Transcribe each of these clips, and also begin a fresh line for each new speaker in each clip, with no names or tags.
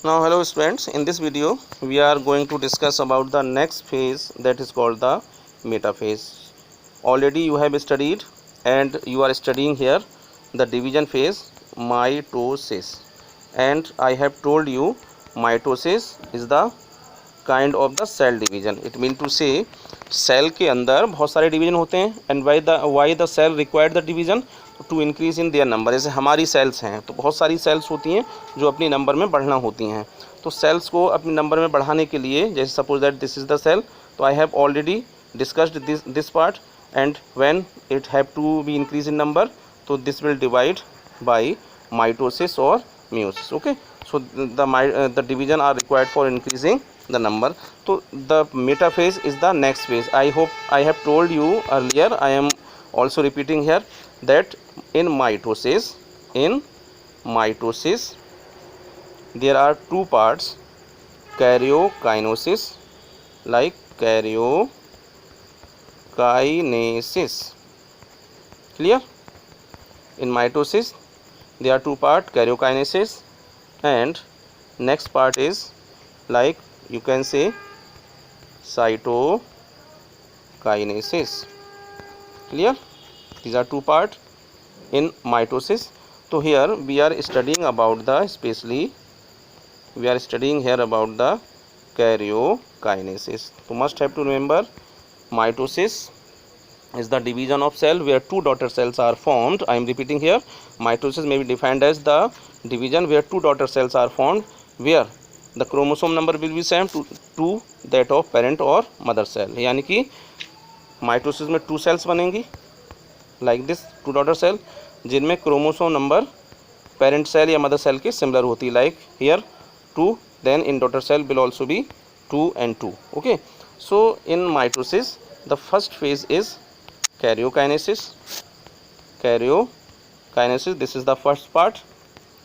Now hello students, in this video we are going to discuss about the next phase, that is called the metaphase. Already you have studied and you are studying here the division phase, mitosis, and I have told you mitosis is the kind of the cell division. It mean to say cell के अंदर बहुत सारे division होते हैं and why the cell required the division to increase in their number. जैसे हमारी sales हैं तो बहुत सारी सेल्स होती हैं जो अपनी नंबर में बढ़ना होती हैं. तो सेल्स को अपने नंबर में बढ़ाने के लिए, जैसे suppose that this is the cell, तो I have already discussed this part, and when it have to be increase in number तो this will divide by mitosis और meiosis. Okay, so the division are required for increasing the number. So the metaphase is the next phase. I hope I have told you earlier, I am also repeating here, that in mitosis there are two parts, karyokinesis, like karyokinesis. Clear? In mitosis there are two parts, karyokinesis, and next part is like you can say cytokinesis. Clear? These are two parts in mitosis. So here we are studying about the karyokinesis. So must have to remember, mitosis is the division of cell where two daughter cells are formed. I am repeating here, mitosis may be defined as the division where two daughter cells are formed, where the chromosome number will be same to that of parent or mother cell. यानी कि mitosis में to sales बनेंगी like this, two daughter cell, जिनमें chromosome number parent cell या mother cell के similar होती, like here 2, then in daughter cell will also be 2 and 2. Okay, so in mitosis the first phase is karyokinesis. This is the first part.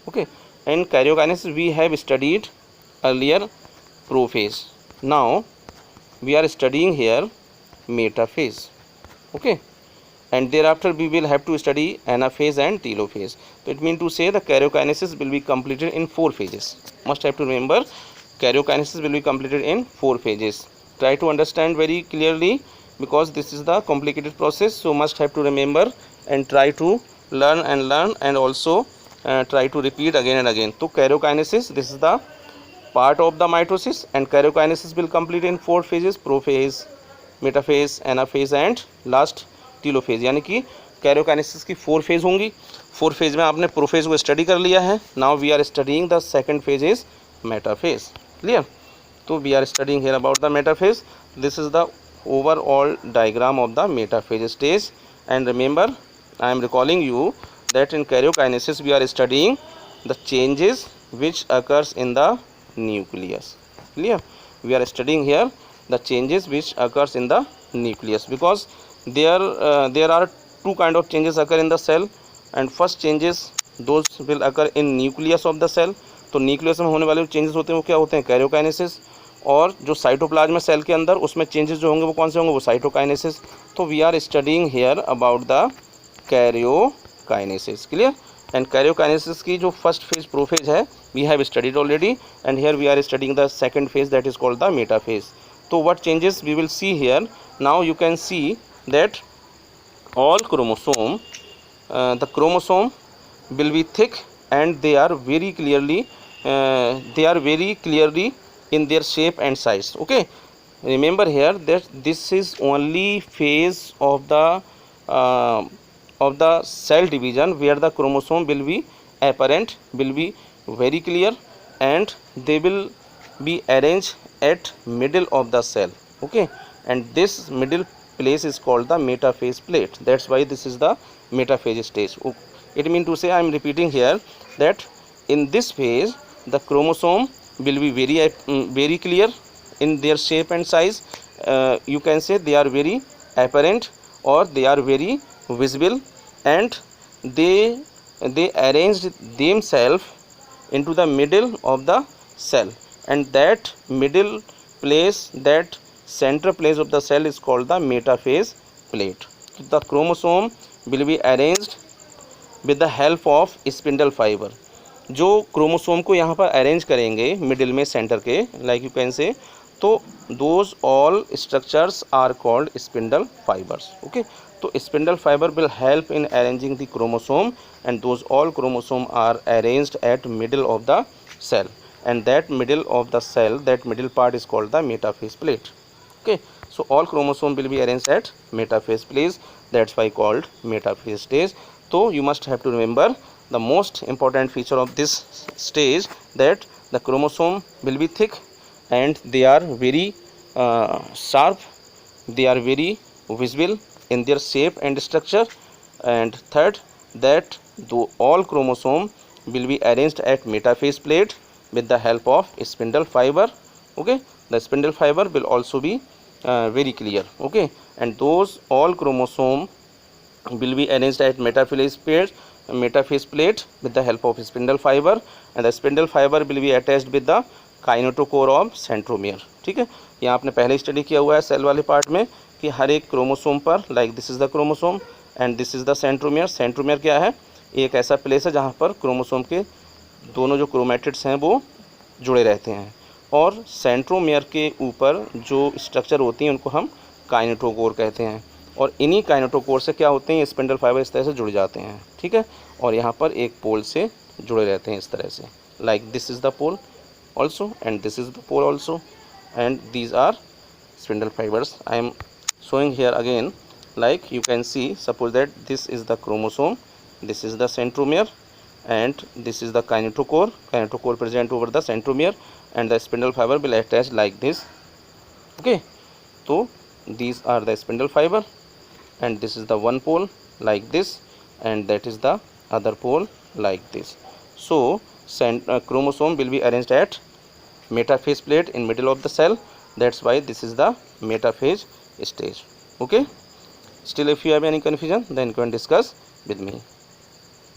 Okay, in karyokinesis we have studied earlier prophase. Now we are studying here metaphase. Okay, and thereafter we will have to study anaphase and telophase. So it means to say the karyokinesis will be completed in 4 phases. Must have to remember, karyokinesis will be completed in 4 phases. Try to understand very clearly, because this is the complicated process, so must have to remember and try to learn and also try to repeat again and again. So karyokinesis, this is the part of the mitosis, and karyokinesis will complete in 4 phases: prophase, metaphase, anaphase and last telophase. यानी कि karyokinesis की 4 phase होंगी. 4 phase में आपने prophase को study कर लिया है. Now we are studying the second phase is metaphase. Clear? So we are studying here about the metaphase. This is the overall diagram of the metaphase stage, and remember, I am recalling you that in karyokinesis we are studying the changes which occurs in the nucleus. Clear? We are studying here the changes which occurs in the nucleus, because there are two kind of changes occur in the cell, and first changes those will occur in nucleus of the cell. तो nucleus में होने वाले changes होते हैं वो क्या होते हैं? karyokinesis. और जो साइटोप्लाज्म सेल के अंदर उसमें चेंजेस जो होंगे वो कौन से होंगे? वो साइटोकाइनेसिस. तो we are studying here about the karyokinesis. Clear? And karyokinesis की जो फर्स्ट फेज प्रोफेज है we have studied already, and here we are studying the second phase, that is called the metaphase. तो what changes we will see here? Now you can see that all chromosome, the chromosome will be thick, and they are very clearly in their shape and size. Okay, remember here that this is only phase of the cell division where the chromosome will be apparent, will be very clear, and they will be arranged at middle of the cell. Okay, and this middle place is called the metaphase plate. That's why this is the metaphase stage. It means to say, I am repeating here, that in this phase the chromosome will be very clear in their shape and size. You can say they are very apparent or they are very visible, and they arranged themselves into the middle of the cell, and that middle place, that center place of the cell is called the metaphase plate. The chromosome will be arranged with the help of spindle fiber. जो chromosome को यहाँ पर arrange करेंगे middle में centre के, like you can say, तो those all structures are called spindle fibres. Okay, तो spindle fibre will help in arranging the chromosome and those all chromosome are arranged at middle of the cell, and that middle of the cell, that middle part is called the metaphase plate. Okay, so all chromosome will be arranged at metaphase place, that's why called metaphase stage. So you must have to remember the most important feature of this stage, that the chromosome will be thick and they are very sharp, they are very visible in their shape and structure. And third, that all chromosome will be arranged at metaphase plate with the help of spindle fiber. Okay, the spindle fiber will also be very clear. Okay, and those all chromosome will be arranged at metaphase plate with the help of spindle fiber, and the spindle fiber will be attached with the kinetochore of centromere. ठीक है, यहाँ आपने पहले study किया हुआ है cell वाले part में कि हर एक क्रोमोसोम पर, like this is the chromosome and this is the centromere. Centromere क्या है? एक ऐसा प्लेस है जहाँ पर क्रोमोसोम के दोनों जो क्रोमेटिड्स हैं वो जुड़े रहते हैं, और सेंट्रोमियर के ऊपर जो स्ट्रक्चर होती हैं उनको हम काइनेटोकोर कहते हैं, और इन्हीं काइनेटोकोर से क्या होते हैं, ये स्पिंडल फाइबर इस तरह से जुड़ जाते हैं। ठीक है, और यहाँ पर एक पोल से जुड़े रहते हैं इस तरह से, like this is the pole also and this is the pole also, and these are spindle fibres. I am showing here again, like you can see, suppose that this is the chromosome, this is the centromere, and this is the kinetochore present over the centromere, and the spindle fiber will attach like this. Okay, so these are the spindle fiber, and this is the one pole like this, and that is the other pole like this. So chromosome will be arranged at metaphase plate in middle of the cell, that's why this is the metaphase stage. Okay, still if you have any confusion then you can discuss with me.